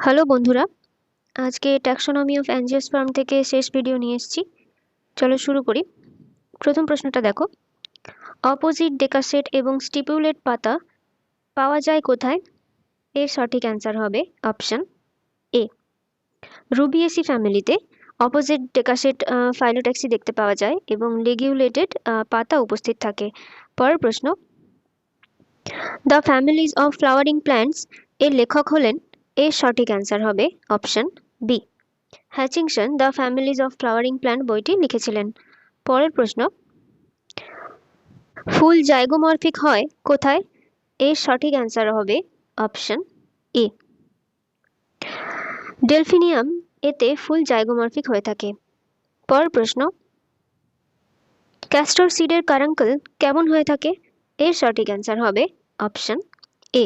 Hello বন্ধুরা, আজকে taxonomy of angiosperm থেকে শেষ ভিডিও নিয়ে এসেছি। চলো শুরু করি। প্রথম প্রশ্নটা দেখো, অপোজিট ডেকাসেট এবং স্টিপুলেট পাতা পাওয়া যায় কোথায়? এর সঠিক অ্যান্সার হবে অপশন এ। রুবিয়েসি ফ্যামিলিতে অপোজিট ডেকাসেট ফাইলোট্যাক্সি দেখতে পাওয়া যায় এবং লিগিউলেটেড পাতা উপস্থিত থাকে। পরের প্রশ্ন, the families of flowering plants এর লেখক হলেন? এর সঠিক অ্যান্সার হবে option B. Hutchinson the families of flowering plant বইটি লিখেছিলেন। পরের প্রশ্ন, ফুল জাইগোমরফিক হয় কোথায়? এর সঠিক অ্যান্সার হবে অপশন এ। ডেলফিনিয়াম এতে ফুল জাইগোমরফিক হয়ে থাকে। পরের প্রশ্ন, ক্যাস্টর সিডের কারাঙ্কল কেমন হয়ে থাকে? এর সঠিক অ্যান্সার হবে অপশন এ।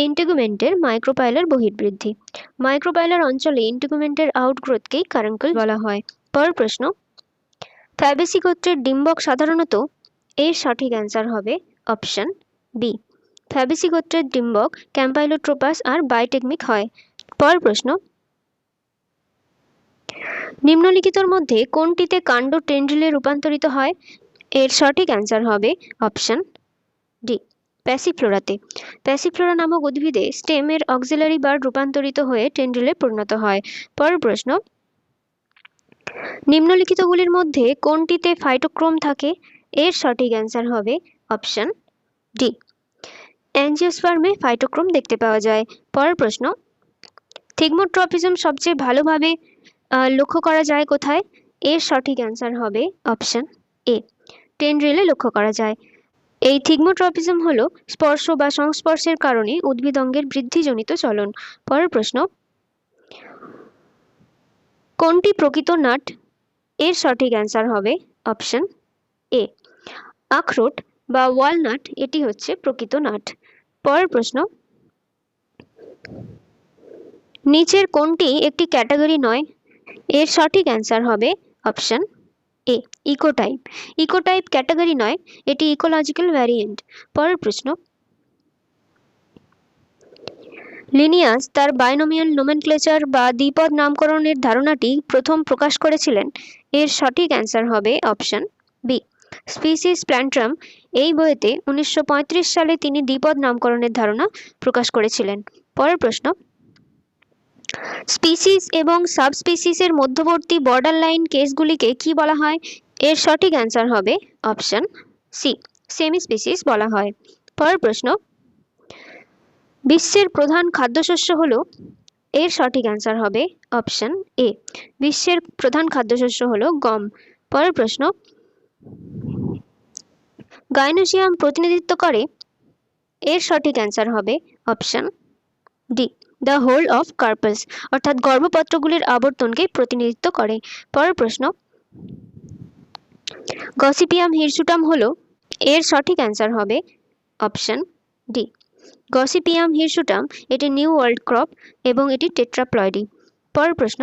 ইন্টিগুমেন্টের মাইক্রোপাইলার বহির্বৃদ্ধি। মাইক্রোপাইলার অঞ্চলে ইন্টিগুমেন্টের আউটগ্রোথকেই কারাঙ্কল বলা হয়। পরের প্রশ্ন, ফ্যাবেসি গোত্রের ডিম্বক সাধারণত? এর সঠিক অ্যান্সার হবে অপশন বি। ফ্যাবেসি গোত্রের ডিম্বক ক্যাম্পাইলোট্রোপাস আর বাইটেকমিক হয়। পরের প্রশ্ন, নিম্নলিখিতর মধ্যে কোনটিতে কাণ্ড টেন্ড্রিলে রূপান্তরিত হয়? এর সঠিক অ্যান্সার হবে অপশন ডি, প্যাসিফ্লোরাতে। প্যাসিফ্লোরা নামক উদ্ভিদে স্টেমের অক্সিলারি বার রূপান্তরিত হয়ে টেন্ড্রিলে পরিণত হয়। পরের প্রশ্ন, নিম্নলিখিতগুলির মধ্যে কোনটিতে ফাইটোক্রোম থাকে? এর সঠিক অ্যান্সার হবে অপশন ডি, অ্যাঞ্জিওস্পার্মে ফাইটোক্রোম দেখতে পাওয়া যায়। পরের প্রশ্ন, থিগমোট্রপিজম সবচেয়ে ভালোভাবে লক্ষ্য করা যায় কোথায়? এর সঠিক অ্যান্সার হবে অপশন এ, টেন্ড্রিলে লক্ষ্য করা যায়। এই থিগমোট্রপিজম হলো স্পর্শ বা সংস্পর্শের কারণে উদ্ভিদ অঙ্গের বৃদ্ধিজনিত চলন। পরের প্রশ্ন, কোনটি প্রকৃত নাট? এর সঠিক অ্যান্সার হবে অপশন এ, আখরোট বা ওয়ালনাট এটি হচ্ছে প্রকৃত নাট। পরের প্রশ্ন, নিচের কোনটি একটি ক্যাটাগরি নয়? এর সঠিক অ্যান্সার হবে option A, ecotype. Ecotype category নয়, এটি ইকোলজিক্যাল ভ্যারিয়েন্ট। পরের প্রশ্ন, লিনিয়াস তার বাইনোমিয়াল নোমেনক্লেচার বা দ্বিপদ নামকরণের ধারণাটি প্রথম প্রকাশ করেছিলেন? এর সঠিক অ্যান্সার হবে অপশন বি, স্পিসিস প্ল্যান্ট্রাম। এই বইতে 1935 সালে তিনি দ্বিপদ নামকরণের ধারণা প্রকাশ করেছিলেন। পরের প্রশ্ন, স্পিসিস এবং সাবস্পিসিসের মধ্যবর্তী বর্ডার লাইন কেসগুলিকে কি বলা হয়? এর সঠিক অ্যান্সার হবে অপশন সি, সেমি স্পিসিস বলা হয়। পরের প্রশ্ন, বিশ্বের প্রধান খাদ্যশস্য হলো? এর সঠিক অ্যান্সার হবে অপশন এ, বিশ্বের প্রধান খাদ্যশস্য হলো গম। পরের প্রশ্ন, গাইনোসিয়াম প্রতিনিধিত্ব করে? এর সঠিক অ্যান্সার হবে option D, the whorl of carpels, অর্থাৎ গর্ভপত্রগুলির আবর্তনকে প্রতিনিধিত্ব করে। পরের প্রশ্ন, গসিপিয়াম হিরসুটাম হলো? এর সঠিক অ্যান্সার হবে অপশন ডি, গসিপিয়াম হিরসুটাম এটি নিউ ওয়ার্ল্ড ক্রপ এবং এটি টেট্রাপ্লয়েডি। পরের প্রশ্ন,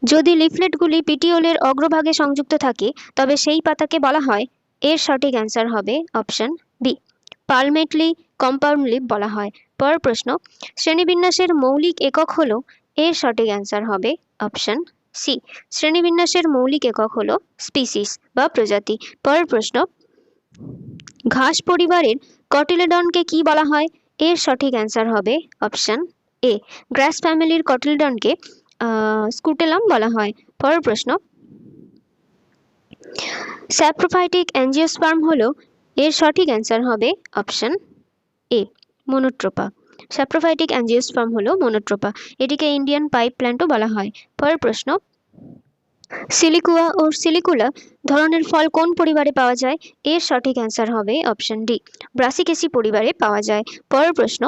যদি লিফলেটগুলি পিটিওলের অগ্রভাগে সংযুক্ত থাকে তবে সেই পাতাকে বলা হয়? এর সঠিক অ্যান্সার হবে অপশন বি, পালমেটলি কম্পাউন্ড লিফ বলা হয়। পরের প্রশ্ন, শ্রেণীবিন্যাসের মৌলিক একক হলো? এর সঠিক অ্যান্সার হবে অপশন সি, শ্রেণীবিন্যাসের মৌলিক একক হলো স্পিসিস বা প্রজাতি। পরের প্রশ্ন, ঘাস পরিবারের কটিলেডনকে কি বলা হয়? এর সঠিক অ্যান্সার হবে অপশন এ, গ্রাস ফ্যামিলির কটিলেডনকে স্কুটেলাম বলা হয়। পরের প্রশ্ন, স্যাপ্রোফাইটিক অ্যাঞ্জিওস্পার্ম হলো? এর সঠিক অ্যান্সার হবে অপশন এ, মনোট্রোপা। স্যাপ্রোফাইটিক অ্যাঞ্জিওস্পার্ম হলো মনোট্রোপা, এটিকে ইন্ডিয়ান পাইপ প্ল্যান্টও বলা হয়। পরের প্রশ্ন, সিলিকুয়া ও সিলিকুলা ধরনের ফল কোন পরিবারে পাওয়া যায়? এর সঠিক অ্যান্সার হবে অপশন ডি, ব্রাসিকেসি পরিবারে পাওয়া যায়। পরের প্রশ্ন,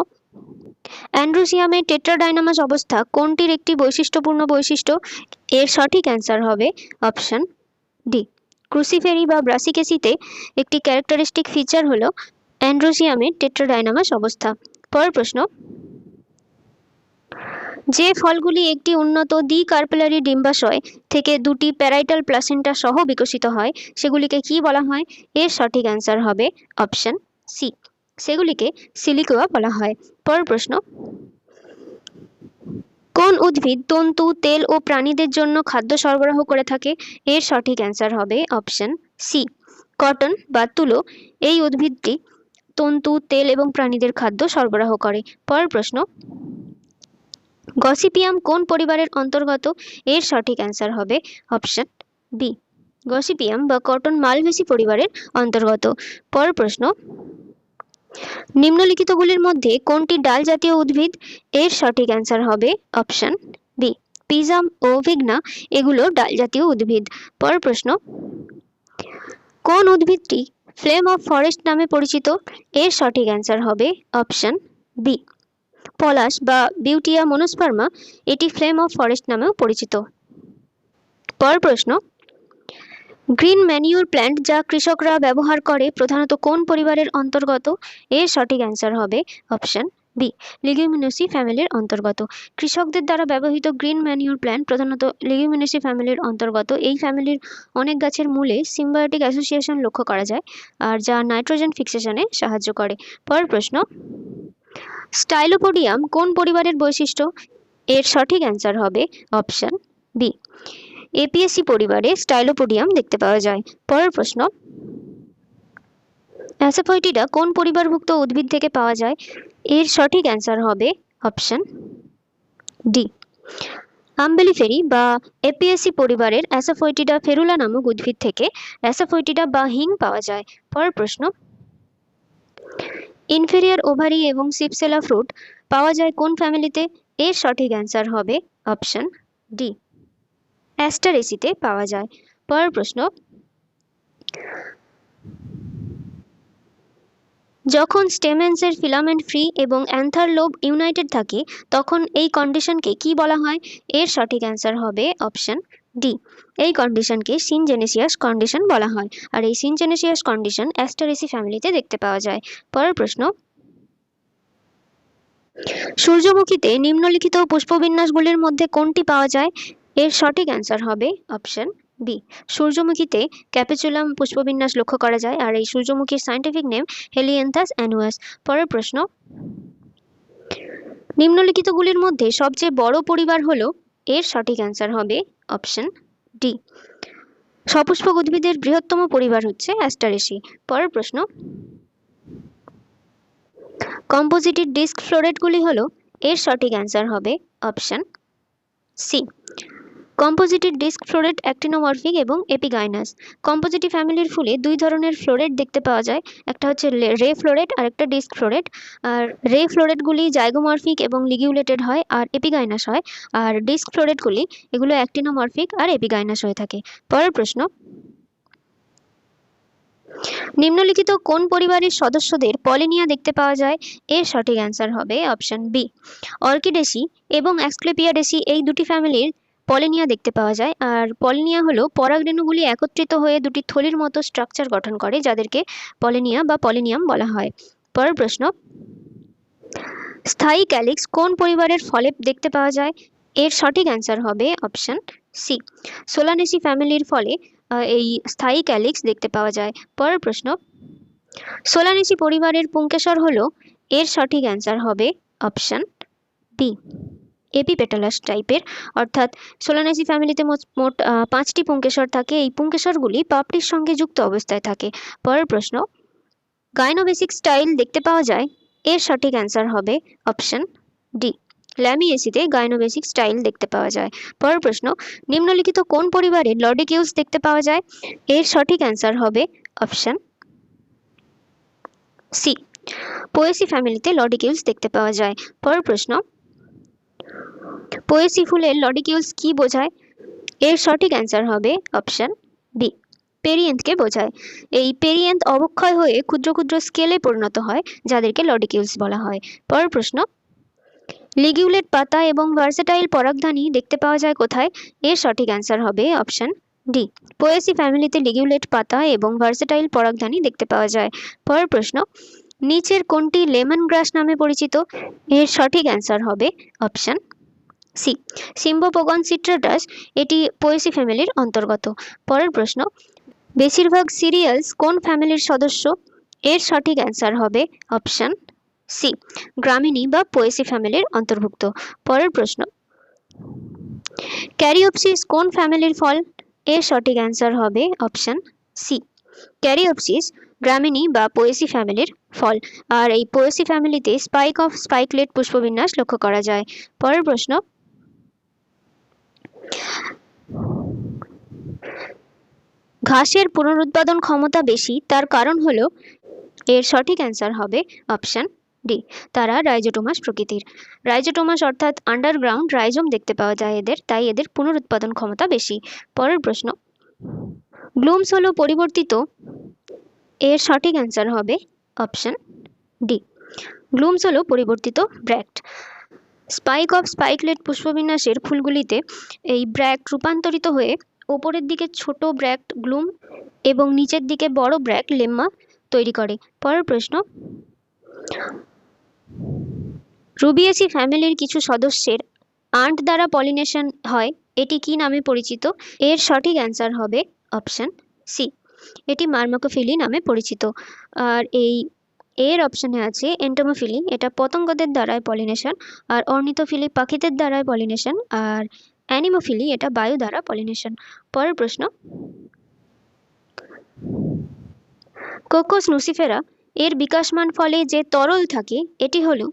অ্যান্ড্রোসিয়ামের টেট্রাডাইনামাস অবস্থা কোনটির একটি বৈশিষ্ট্যপূর্ণ বৈশিষ্ট্য? এর সঠিক অ্যান্সার হবে অপশন ডি, ক্রুসিফেরি বা ব্রাসিকেসিতে একটি ক্যারেক্টারিস্টিক ফিচার হলো অ্যান্ড্রোসিয়ামের টেট্রাডাইনামাস অবস্থা। পরের প্রশ্ন, যে ফলগুলি একটি উন্নত দ্বিকার্পেলারি ডিম্বাশয় থেকে দুটি প্যারাইটাল প্লাসেন্টা সহ বিকশিত হয় সেগুলিকে কি বলা হয়? এর সঠিক অ্যান্সার হবে অপশন সি, সেগুলিকে সিলিকোয়া বলা হয়। পরের প্রশ্ন, কোন উদ্ভিদ তন্তু, তেল ও প্রাণীদের জন্য খাদ্য সরবরাহ করে থাকে? এর সঠিক অ্যান্সার হবে অপশন সি, কটন বা তুলো। এই উদ্ভিদটি তন্তু, তেল এবং প্রাণীদের খাদ্য সরবরাহ করে। পরের প্রশ্ন, গসিপিয়াম কোন পরিবারের অন্তর্গত? এর সঠিক অ্যান্সার হবে অপশন বি, গসিপিয়াম বা কটন মালভেসি পরিবারের অন্তর্গত। পরের প্রশ্ন, নিম্নলিখিতগুলির মধ্যে কোনটি ডাল জাতীয় উদ্ভিদ? এর সঠিক অ্যান্সার হবে অপশন বি, পিজাম ও ভিগনা এগুলো ডাল জাতীয় উদ্ভিদ। পরের প্রশ্ন, কোন উদ্ভিদটি ফ্লেম অফ ফরেস্ট নামে পরিচিত? এর সঠিক অ্যান্সার হবে অপশন বি, পলাশ বা বিউটিয়া মনোস্পার্মা, এটি ফ্লেম অফ ফরেস্ট নামেও পরিচিত। পরের প্রশ্ন, গ্রিন ম্যানিউর প্ল্যান্ট যা কৃষকরা ব্যবহার করে প্রধানত কোন পরিবারের অন্তর্গত? এর সঠিক অ্যান্সার হবে অপশন বি, লিগুমিনোসি ফ্যামিলির অন্তর্গত। কৃষকদের দ্বারা ব্যবহৃত গ্রিন ম্যানিউর প্ল্যান্ট প্রধানত লিগুমিনোসি ফ্যামিলির অন্তর্গত। এই ফ্যামিলির অনেক গাছের মূলে সিম্বায়োটিক অ্যাসোসিয়েশন লক্ষ্য করা যায়, আর যা নাইট্রোজেন ফিক্সেশনে সাহায্য করে। পরের প্রশ্ন, স্টাইলোপোডিয়াম কোন পরিবারের বৈশিষ্ট্য? এর সঠিক অ্যান্সার হবে অপশন বি, এপিএসি পরিবারে স্টাইলোপোডিয়াম দেখতে পাওয়া যায়। পরের প্রশ্ন, অ্যাসাফোইটিডা কোন পরিবারভুক্ত উদ্ভিদ থেকে পাওয়া যায়? এর সঠিক অ্যান্সার হবে অপশন ডি, আম্বেলিফেরি বা এপিএসি পরিবারের অ্যাসাফোইটিডা ফেরুলা নামক উদ্ভিদ থেকে অ্যাসাফোইটিডা বা হিং পাওয়া যায়। পরের প্রশ্ন, ইনফেরিয়র ওভারি এবং সিপসেলা ফ্রুট পাওয়া যায় কোন ফ্যামিলিতে? এর সঠিক অ্যান্সার হবে অপশন ডি, অ্যাস্টারেসিতে পাওয়া যায়। পরের প্রশ্ন, যখন স্টেমেন্সের ফিলামেন্ট ফ্রি এবং অ্যান্থার লোব ইউনাইটেড থাকে তখন এই কন্ডিশনকে কি বলা হয়? এর সঠিক অ্যান্সার হবে অপশন ডি, এই কন্ডিশনকে সিনজেনেসিয়াস কন্ডিশন বলা হয়, আর এই সিনজেনেসিয়াস কন্ডিশন অ্যাস্টারেসি ফ্যামিলিতে দেখতে পাওয়া যায়। পরের প্রশ্ন, সূর্যমুখীতে নিম্নলিখিত পুষ্পবিন্যাসগুলির মধ্যে কোনটি পাওয়া যায়? এর সঠিক অ্যান্সার হবে অপশন বি, সূর্যমুখীতে ক্যাপিচুলাম পুষ্পবিন্যাস লক্ষ্য করা যায়, আর এই সূর্যমুখীর সায়েন্টিফিক নেম হেলিয়েন্থাস অ্যানুয়াস। পরের প্রশ্ন, নিম্নলিখিতগুলির মধ্যে সবচেয়ে বড় পরিবার হলো? এর সঠিক অ্যান্সার হবে অপশন ডি, সপুষ্পক উদ্ভিদের বৃহত্তম পরিবার হচ্ছে অ্যাস্টারেসি। পরের প্রশ্ন, কম্পোজিটেড ডিস্ক ফ্লোরেটগুলি হলো? এর সঠিক অ্যান্সার হবে অপশন সি, কম্পোজিটেড ডিস্ক ফ্লোরেট অ্যাক্টিনোমরফিক এবং এপিগাইনাস। কম্পোজিটি ফ্যামিলির ফুলে দুই ধরনের ফ্লোরেট দেখতে পাওয়া যায়, একটা হচ্ছে রে ফ্লোরেট আর একটা ডিস্ক ফ্লোরেট। আর রে ফ্লোরেটগুলি জাইগোমরফিক এবং লিগিউলেটেড হয় আর এপিগাইনাস হয়, আর ডিস্ক ফ্লোরেটগুলি এগুলো অ্যাক্টিনোমরফিক আর এপিগাইনাস হয়ে থাকে। পরের প্রশ্ন, নিম্নলিখিত কোন পরিবারের সদস্যদের পলিনিয়া দেখতে পাওয়া যায়? এর সঠিক অ্যান্সার হবে অপশন বি, অর্কিডেসি এবং অ্যাসক্লেপিয়াডেসি এই দুটি ফ্যামিলির পলিনিয়া দেখতে পাওয়া যায়। আর পলিনিয়া হলো পরাগরেণুগুলি একত্রিত হয়ে দুটি থলির মতো স্ট্রাকচার গঠন করে, যাদেরকে পলিনিয়া বা পলিনিয়াম বলা হয়। পরের প্রশ্ন, স্থায়ী ক্যালিক্স কোন পরিবারের ফলে দেখতে পাওয়া যায়? এর সঠিক অ্যান্সার হবে অপশন সি, সোলানেসি ফ্যামিলির ফলে এই স্থায়ী ক্যালিক্স দেখতে পাওয়া যায়। পরের প্রশ্ন, সোলানেসি পরিবারের পুংকেশর হলো? এর সঠিক অ্যান্সার হবে অপশন বি, এপিপেটালাস টাইপের, অর্থাৎ সোলানেসি ফ্যামিলিতে মোট 5টি পুংকেশর থাকে। এই পুংকেশরগুলি পাপড়ির সঙ্গে যুক্ত অবস্থায় থাকে। পরের প্রশ্ন, গাইনোবেসিক স্টাইল দেখতে পাওয়া যায়? এর সঠিক অ্যান্সার হবে অপশন ডি, ল্যামিয়েসিতে গাইনোবেসিক স্টাইল দেখতে পাওয়া যায়। পরের প্রশ্ন, নিম্নলিখিত কোন পরিবারে লডিকিউলস দেখতে পাওয়া যায়? এর সঠিক অ্যান্সার হবে অপশন সি, পোয়েসি ফ্যামিলিতে লডিকিউলস দেখতে পাওয়া যায়। পরের প্রশ্ন, পোয়েসি ফুলের লডিকিউলস কি বোঝায়? এর সঠিক অ্যান্সার হবে অপশন বি, পেরিয়েন্থকে বোঝায়। এই পেরিয়েন্থ অবক্ষয় হয়ে ক্ষুদ্র ক্ষুদ্র স্কেলে পরিণত হয়, যাদেরকে লডিকিউলস বলা হয়। পরের প্রশ্ন, লিগিউলেট পাতা এবং ভার্সেটাইল পরাগধানী দেখতে পাওয়া যায় কোথায়? এর সঠিক অ্যান্সার হবে অপশন ডি, পোয়েসি ফ্যামিলিতে লিগিউলেট পাতা এবং ভার্সেটাইল পরাগধানী দেখতে পাওয়া যায়। পরের প্রশ্ন, নিচের কোনটি লেমন গ্রাস নামে পরিচিত? এর সঠিক অ্যান্সার হবে অপশন সি, সিম্বোপোগন সিট্রাটাস, এটি পোয়েসি ফ্যামিলির অন্তর্গত। পরের প্রশ্ন, বেশিরভাগ সিরিয়ালস কোন ফ্যামিলির সদস্য? এর সঠিক অ্যান্সার হবে অপশন সি, গ্রামিনী বা পোয়েসি ফ্যামিলির অন্তর্ভুক্ত। পরের প্রশ্ন, ক্যারিওপসিস কোন ফ্যামিলির ফল? এর সঠিক অ্যান্সার হবে অপশন সি, ক্যারিওপসিস গ্রামিনী বা পোয়েসি ফ্যামিলির ফল। আর এই পোয়েসি ফ্যামিলিতে স্পাইক অফ স্পাইকলেট পুষ্পবিন্যাস লক্ষ্য করা যায়। পরের প্রশ্ন, ঘাসের পুনরুৎপাদন ক্ষমতা বেশি, তার কারণ হলো? এর সঠিক অ্যান্সার হবে অপশন ডি, তারা রাইজোটোমাস প্রকৃতির। রাইজোটোমাস অর্থাৎ আন্ডারগ্রাউন্ড রাইজোম দেখতে পাওয়া যায় এদের, তাই এদের পুনরুৎপাদন ক্ষমতা বেশি। পরের প্রশ্ন, গ্লুমস হলো পরিবর্তিত। এর সঠিক অ্যান্সার হবে অপশন ডি, গ্লুমস হলো পরিবর্তিত ব্র্যাক্ট। স্পাইক অফ স্পাইকলেট পুষ্পবিন্যাসের ফুলগুলিতে এই ব্র্যাক্ট রূপান্তরিত হয়ে ওপরের দিকে ছোট ব্র্যাক্ট গ্লুম এবং নিচের দিকে বড় ব্র্যাক্ট লেম্মা তৈরি করে। পরের প্রশ্ন, রুবিয়েসি ফ্যামিলির কিছু সদস্যের আন্ট দ্বারা পলিনেশন হয়, এটি কি নামে পরিচিত? এর সঠিক অ্যান্সার হবে অপশন সি, এটি মার্মাকোফিলি নামে পরিচিত। আর এর অপশনে আছে এন্টোমোফিলি, এটা পতঙ্গদের দ্বারায় পলিনেশন, আর অর্নিথোফিলি পাখিদের দ্বারায় পলিনেশন, আর অ্যানিমোফিলি এটা বায়ু দ্বারা পলিনেশন। পরের প্রশ্ন, কোকোস নুসিফেরা এর বিকাশমান ফলে যে তরল থাকে এটি হলো?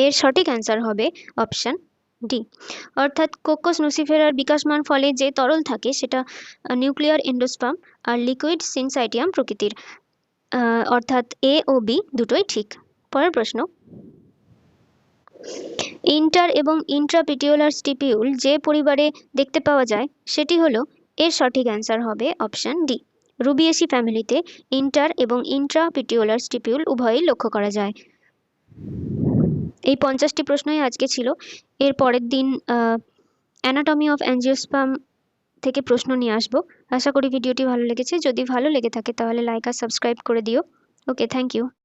এর সঠিক অ্যান্সার হবে অপশন ডি, অর্থাৎ কোকোস নুসিফেরার বিকাশমান ফলে যে তরল থাকে সেটা নিউক্লিয়ার এন্ডোস্পার্ম আর লিকুইড সিনসাইটিয়াম প্রকৃতির, অর্থাৎ এ ও বি দুটোই ঠিক। পরের প্রশ্ন, ইন্টার এবং ইন্ট্রাপিটিউলার স্টিপিউল যে পরিবারে দেখতে পাওয়া যায় সেটি হলো? এর সঠিক অ্যান্সার হবে অপশন ডি, রুবিয়েসি ফ্যামিলিতে ইন্টার এবং ইন্ট্রাপিটিউলার স্টিপিউল উভয়ই লক্ষ্য করা যায়। এই 50টি প্রশ্নই আজকে ছিল। এর পরের দিন অ্যানাটমি অফ অ্যাঞ্জিওস্পার্ম থেকে প্রশ্ন নিয়ে আসবো। আশা করি ভিডিওটি ভালো লেগেছে। যদি ভালো লেগে থাকে তাহলে লাইক আর সাবস্ক্রাইব করে দিও। ওকে, থ্যাংক ইউ।